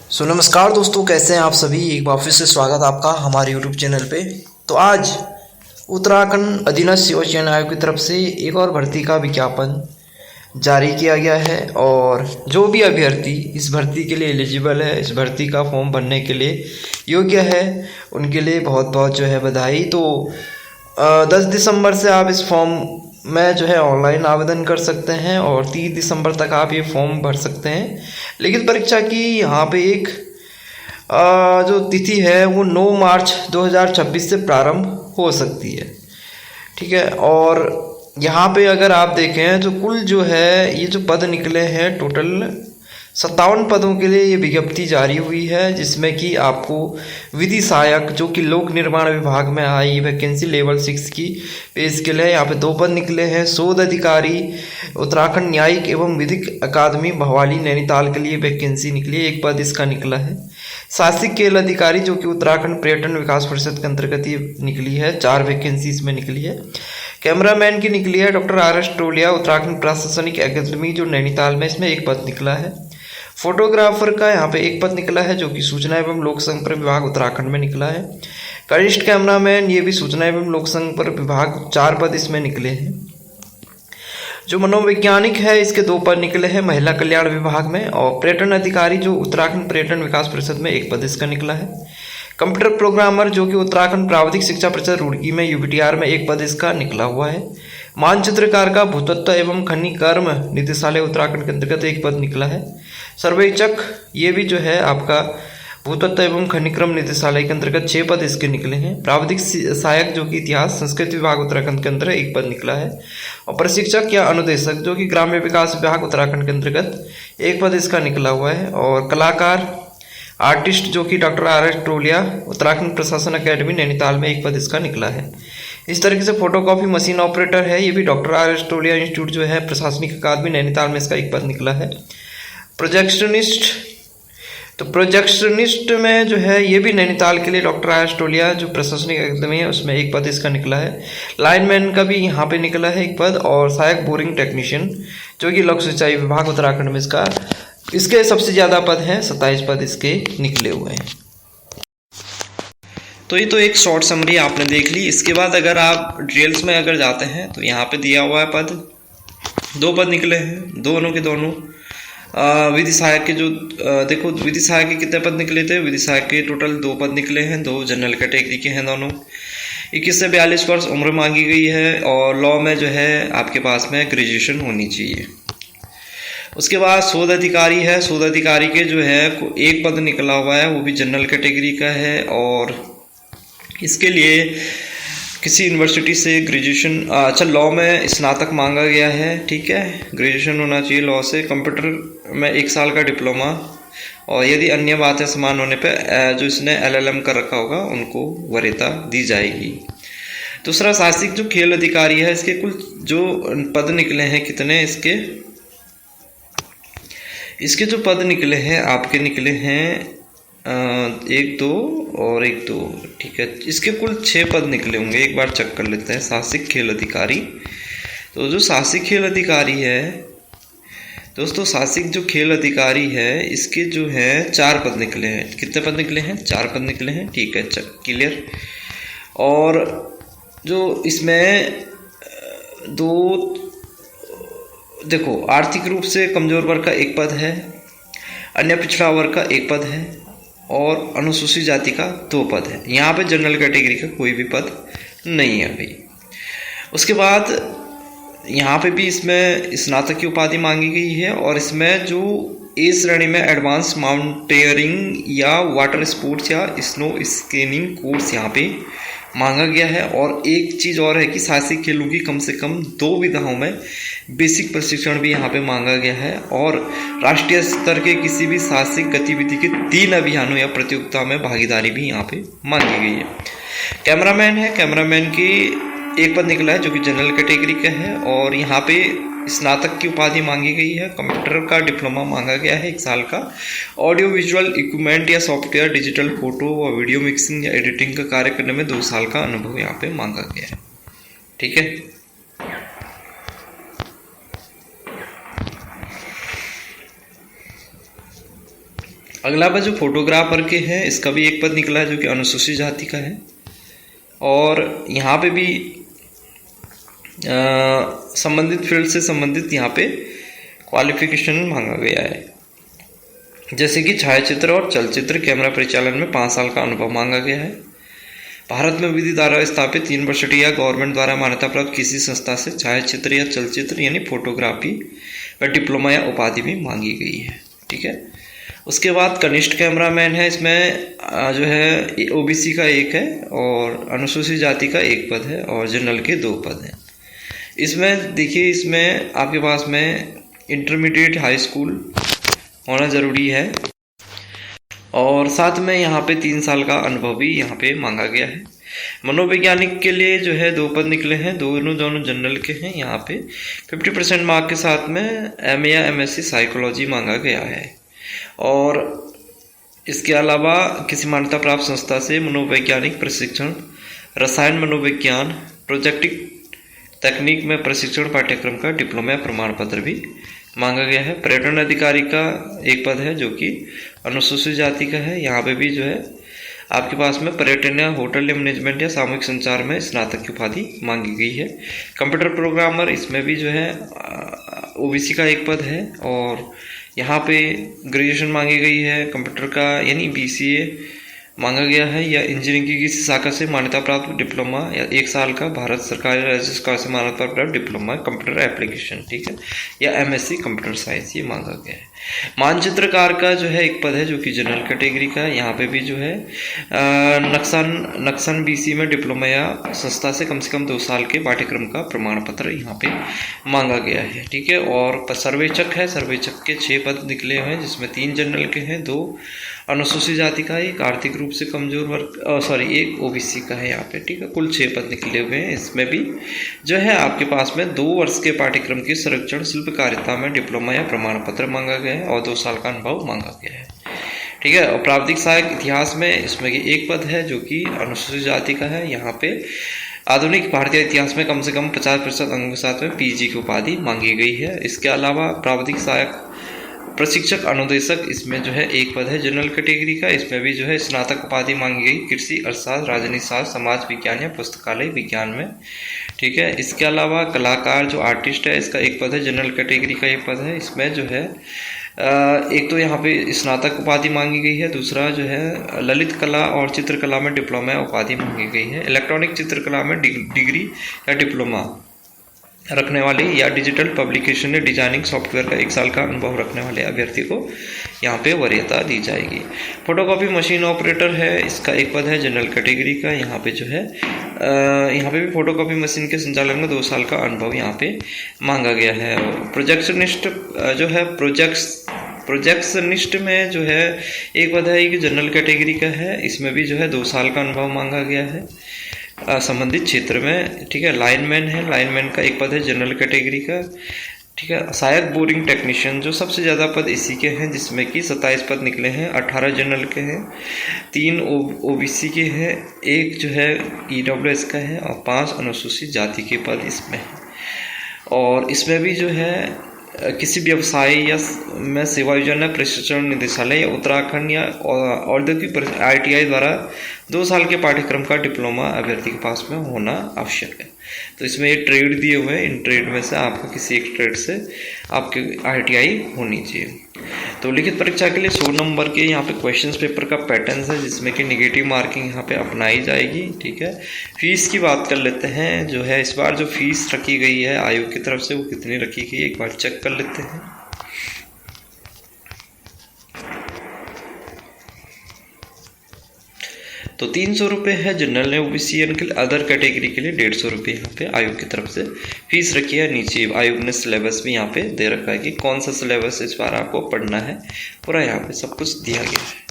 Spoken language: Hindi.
नमस्कार दोस्तों, कैसे हैं आप सभी। एक बार फिर से स्वागत है आपका हमारे यूट्यूब चैनल पे। तो आज उत्तराखंड अधीनस्थ सेवा चयन आयोग की तरफ से एक और भर्ती का विज्ञापन जारी किया गया है और जो भी अभ्यर्थी इस भर्ती के लिए एलिजिबल है, इस भर्ती का फॉर्म भरने के लिए योग्य है, उनके लिए बहुत बहुत जो है बधाई। तो 10 दिसंबर से आप इस फॉर्म में जो है ऑनलाइन आवेदन कर सकते हैं और 30 दिसंबर तक आप ये फॉर्म भर सकते हैं। लिखित परीक्षा की यहाँ पे एक जो तिथि है वो 9 मार्च 2026 से प्रारंभ हो सकती है। ठीक है, और यहाँ पे अगर आप देखें तो कुल जो है ये जो पद निकले हैं टोटल 57 पदों के लिए ये विज्ञप्ति जारी हुई है, जिसमें कि आपको विधि सहायक जो कि लोक निर्माण विभाग में आई वैकेंसी लेवल 6 की पे स्केल है। यहाँ पे 2 पद निकले हैं। शोध अधिकारी उत्तराखंड न्यायिक एवं विधिक अकादमी भवाली नैनीताल के लिए वैकेंसी निकली है, 1 पद इसका निकला है। शासकीय खेल अधिकारी जो कि उत्तराखंड पर्यटन विकास परिषद के अंतर्गत ये निकली है, 4 वैकेंसी इसमें निकली है। कैमरामैन की निकली है डॉक्टर RS टोलिया उत्तराखंड प्रशासनिक अकादमी जो नैनीताल में, इसमें 1 पद निकला है। फोटोग्राफर का यहाँ पे 1 पद निकला है जो कि सूचना एवं लोक संपर्क विभाग उत्तराखंड में निकला है। कनिष्ठ कैमरामैन ये भी सूचना एवं लोक संपर्क विभाग, 4 पद इसमें निकले हैं। जो मनोवैज्ञानिक है इसके 2 पद निकले हैं महिला कल्याण विभाग में। और पर्यटन अधिकारी जो उत्तराखंड पर्यटन विकास परिषद में 1 पद इसका निकला है। कंप्यूटर प्रोग्रामर जो कि उत्तराखंड प्राविधिक शिक्षा परिषद रुड़की में UPTR में 1 पद इसका निकला हुआ है। मानचित्रकार का भूतत्व एवं खनिकर्म निदेशालय उत्तराखंड के अंतर्गत 1 पद निकला है। सर्वेक्षक ये भी जो है आपका भूतत्व एवं खनिक्रम निदेशालय के अंतर्गत 6 पद इसके निकले हैं। प्राविधिक सहायक जो कि इतिहास संस्कृत विभाग उत्तराखंड के अंतर्गत 1 पद निकला है। और प्रशिक्षक या अनुदेशक जो कि ग्राम्य विकास विभाग उत्तराखंड के अंतर्गत 1 पद इसका निकला हुआ है। और कलाकार आर्टिस्ट जो कि डॉक्टर RS टोलिया उत्तराखंड प्रशासन अकेडमी नैनीताल में 1 पद इसका निकला है। इस तरीके से फोटोकॉपी मशीन ऑपरेटर है, ये भी डॉक्टर RS टोलिया इंस्टीट्यूट जो है प्रशासनिक अकादमी नैनीताल में, इसका 1 पद निकला है। प्रोजेक्शनिस्ट, तो प्रोजेक्शनिस्ट में जो है ये भी नैनीताल के लिए डॉक्टर RS टोलिया जो प्रशासनिक अकादमी है उसमें 1 पद इसका निकला है। लाइनमैन का भी यहाँ पे निकला है 1 पद। और सहायक बोरिंग टेक्नीशियन जो कि लोक सिंचाई विभाग उत्तराखंड में, इसके सबसे ज़्यादा पद हैं, 27 पद इसके निकले हुए हैं। तो ये तो एक शॉर्ट समरी आपने देख ली। इसके बाद अगर आप डिटेल्स में अगर जाते हैं तो यहाँ पे दिया हुआ है पद, 2 पद निकले हैं, दोनों के दोनों विधि सहायक के जो देखो विधि सहायक के कितने पद निकले थे। विधि सहायक के टोटल 2 पद निकले हैं, 2 जनरल कैटेगरी के हैं दोनों। 21 से 42 वर्ष उम्र मांगी गई है और लॉ में जो है आपके पास में ग्रेजुएशन होनी चाहिए। उसके बाद शोध अधिकारी है, शोध अधिकारी के जो है 1 पद निकला हुआ है, वो भी जनरल कैटेगरी का है। और इसके लिए किसी यूनिवर्सिटी से ग्रेजुएशन, अच्छा लॉ में स्नातक मांगा गया है, ठीक है, ग्रेजुएशन होना चाहिए लॉ से। कंप्यूटर में 1 साल का डिप्लोमा, और यदि अन्य बातें समान होने पे जो इसने LLM कर रखा होगा उनको वरीयता दी जाएगी। दूसरा शासकीय जो खेल अधिकारी है, इसके कुल जो पद निकले हैं कितने, इसके जो पद निकले हैं आपके निकले हैं 1 2 और 1 2, ठीक है। इसके कुल 6 पद निकले होंगे, एक बार चेक कर लेते हैं। शासकीय खेल अधिकारी, तो जो शासकीय खेल अधिकारी है दोस्तों, शासकीय जो खेल अधिकारी है इसके जो है 4 पद निकले हैं। कितने पद निकले हैं? 4 पद निकले हैं, ठीक है, चेक क्लियर। और जो इसमें 2 देखो, आर्थिक रूप से कमजोर वर्ग का 1 पद है, अन्य पिछड़ा वर्ग का 1 पद है और अनुसूचित जाति का 2 पद है। यहाँ पे जनरल कैटेगरी का कोई भी पद नहीं है भाई। उसके बाद यहाँ पे भी इसमें स्नातक की उपाधि मांगी गई है और इसमें जो ए श्रेणी में एडवांस माउंटेनियरिंग या वाटर स्पोर्ट्स या स्नो स्कीइंग कोर्स यहाँ पे मांगा गया है। और एक चीज़ और है कि साहसिक खेलों की कम से कम 2 विधाओं में बेसिक प्रशिक्षण भी यहाँ पे मांगा गया है। और राष्ट्रीय स्तर के किसी भी साहसिक गतिविधि के 3 अभियानों या प्रतियोगिता में भागीदारी भी यहाँ पे मांगी गई है। कैमरामैन है, कैमरामैन की 1 पद निकला है जो कि जनरल कैटेगरी का है और यहाँ पे स्नातक की उपाधि मांगी गई है। कंप्यूटर का डिप्लोमा मांगा गया है 1 साल का। ऑडियो विजुअल इक्विपमेंट या सॉफ्टवेयर, डिजिटल फोटो और वीडियो मिक्सिंग या एडिटिंग का कार्य करने में 2 साल का अनुभव यहाँ पे मांगा गया है, ठीक है। अगला पद जो फोटोग्राफर के हैं इसका भी एक पद निकला है जो कि अनुसूचित जाति का है। और यहाँ पे भी संबंधित फील्ड से संबंधित यहाँ पे क्वालिफिकेशन मांगा गया है, जैसे कि छायाचित्र और चलचित्र कैमरा परिचालन में 5 साल का अनुभव मांगा गया है। भारत में विधि द्वारा स्थापित यूनिवर्सिटी या गवर्नमेंट द्वारा मान्यता प्राप्त किसी संस्था से छायाचित्र या चलचित्र यानी फोटोग्राफी में डिप्लोमा या उपाधि भी मांगी गई है। ठीक है, उसके बाद कनिष्ठ कैमरामैन है, इसमें जो है ओबीसी का 1 है और अनुसूचित जाति का 1 पद है और जनरल के 2 पद हैं। इसमें देखिए, इसमें आपके पास में इंटरमीडिएट हाई स्कूल होना ज़रूरी है और साथ में यहाँ पे 3 साल का अनुभव भी यहाँ पे मांगा गया है। मनोवैज्ञानिक के लिए जो है 2 पद निकले हैं, दोनों जनरल के हैं। यहाँ पे 50% मार्क के साथ में MA या MSc साइकोलॉजी मांगा गया है। और इसके अलावा किसी मान्यता प्राप्त संस्था से मनोवैज्ञानिक प्रशिक्षण, रसायन मनोविज्ञान, प्रोजेक्टिक तकनीक में प्रशिक्षण पाठ्यक्रम का डिप्लोमा या प्रमाण पत्र भी मांगा गया है। पर्यटन अधिकारी का 1 पद है जो कि अनुसूचित जाति का है। यहाँ पे भी जो है आपके पास में पर्यटन या होटल मैनेजमेंट या सामूहिक संचार में स्नातक की उपाधि मांगी गई है। कंप्यूटर प्रोग्रामर, इसमें भी जो है ओबीसी का 1 पद है और यहाँ पे ग्रेजुएशन मांगी गई है कंप्यूटर का, यानी BCA मांगा गया है या इंजीनियरिंग की किसी शाखा से मान्यता प्राप्त डिप्लोमा या 1 साल का भारत सरकार राज्य सरकार से मान्यता प्राप्त डिप्लोमा कंप्यूटर एप्लीकेशन, ठीक है, या MSc कंप्यूटर साइंस, ये मांगा गया है। मानचित्रकार का जो है 1 पद है जो कि जनरल कैटेगरी का है। यहाँ पे भी जो है नक्सन BC में डिप्लोमा या संस्था से कम 2 साल के पाठ्यक्रम का प्रमाण पत्र यहाँ पे मांगा गया है। ठीक है, और सर्वेक्षक है, सर्वेक्षक के 6 पद निकले हुए हैं जिसमें 3 जनरल के हैं, 2 अनुसूचित जाति का, 1 आर्थिक रूप से कमजोर वर्ग 1 ओबीसी का है यहाँ पे। ठीक है, कुल 6 पद निकले हुए हैं। इसमें भी जो है आपके पास में 2 वर्ष के पाठ्यक्रम की संरक्षण शिल्पकारिता में डिप्लोमा या प्रमाण पत्र मांगा गया है और 2 साल का अनुभव मांगा गया है। ठीक है, और प्रावधिक सहायक इतिहास में इसमें 1 पद है जो कि अनुसूचित जाति का है। यहाँ पे आधुनिक भारतीय इतिहास में कम से कम 50% अंकों के साथ में PG की उपाधि मांगी गई है। इसके अलावा प्रावधिक सहायक प्रशिक्षक अनुदेशक, इसमें जो है 1 पद है जनरल कैटेगरी का। इसमें भी जो है स्नातक उपाधि मांगी गई कृषि अर्थशास्त्र, राजनीति शास्त्र, समाज विज्ञान या पुस्तकालय विज्ञान में। ठीक है, इसके अलावा कलाकार जो आर्टिस्ट है इसका 1 पद है जनरल कैटेगरी का 1 पद है। इसमें जो है एक तो यहाँ पे स्नातक उपाधि मांगी गई है, दूसरा जो है ललित कला और चित्रकला में डिप्लोमा उपाधि मांगी गई है। इलेक्ट्रॉनिक चित्रकला में डिग्री या डिप्लोमा रखने वाले या डिजिटल पब्लिकेशन या डिजाइनिंग सॉफ्टवेयर का 1 साल का अनुभव रखने वाले अभ्यर्थी को यहाँ पे वरीयता दी जाएगी। फोटोकॉपी मशीन ऑपरेटर है, इसका 1 पद है जनरल कैटेगरी का। यहाँ पे जो है यहाँ पे भी फोटोकॉपी मशीन के संचालन में 2 साल का अनुभव यहाँ पे मांगा गया है। और प्रोजेक्शनिस्ट जो है प्रोजेक्शनिस्ट में जो है 1 पद है कि जनरल कैटेगरी का है। इसमें भी जो है 2 साल का अनुभव मांगा गया है संबंधित क्षेत्र में। ठीक है, लाइनमैन है, लाइनमैन का 1 पद है जनरल कैटेगरी का। ठीक है, सहायक बोरिंग टेक्नीशियन जो सबसे ज़्यादा पद इसी के हैं जिसमें कि 27 पद निकले हैं, 18 जनरल के हैं, 3 ओबीसी के हैं, 1 जो है EWS का है और 5 अनुसूचित जाति के पद इसमें हैं। और इसमें भी जो है किसी व्यवसाय या में सेवा योजना प्रशिक्षण निदेशालय या उत्तराखंड या औद्योगिक ITI द्वारा 2 साल के पाठ्यक्रम का डिप्लोमा अभ्यर्थी के पास में होना आवश्यक है। तो इसमें ये ट्रेड दिए हुए हैं, इन ट्रेड में से आपको किसी एक ट्रेड से आपके ITI होनी चाहिए। तो लिखित परीक्षा के लिए 100 नंबर के यहाँ पे क्वेश्चंस पेपर का पैटर्न है जिसमें कि नेगेटिव मार्किंग यहाँ पे अपनाई जाएगी। ठीक है, फीस की बात कर लेते हैं। जो है इस बार जो फीस रखी गई है आयोग की तरफ से वो कितनी रखी गई है एक बार चेक कर लेते हैं। तो 300 रुपये है जनरल ने OBC के लिए, अदर कैटेगरी के लिए 150 रुपये यहाँ पे आयोग की तरफ से फीस रखी है। नीचे आयोग ने सिलेबस भी यहाँ पे दे रखा है कि कौन सा सिलेबस इस बार आपको पढ़ना है, पूरा यहाँ पे सब कुछ दिया गया है।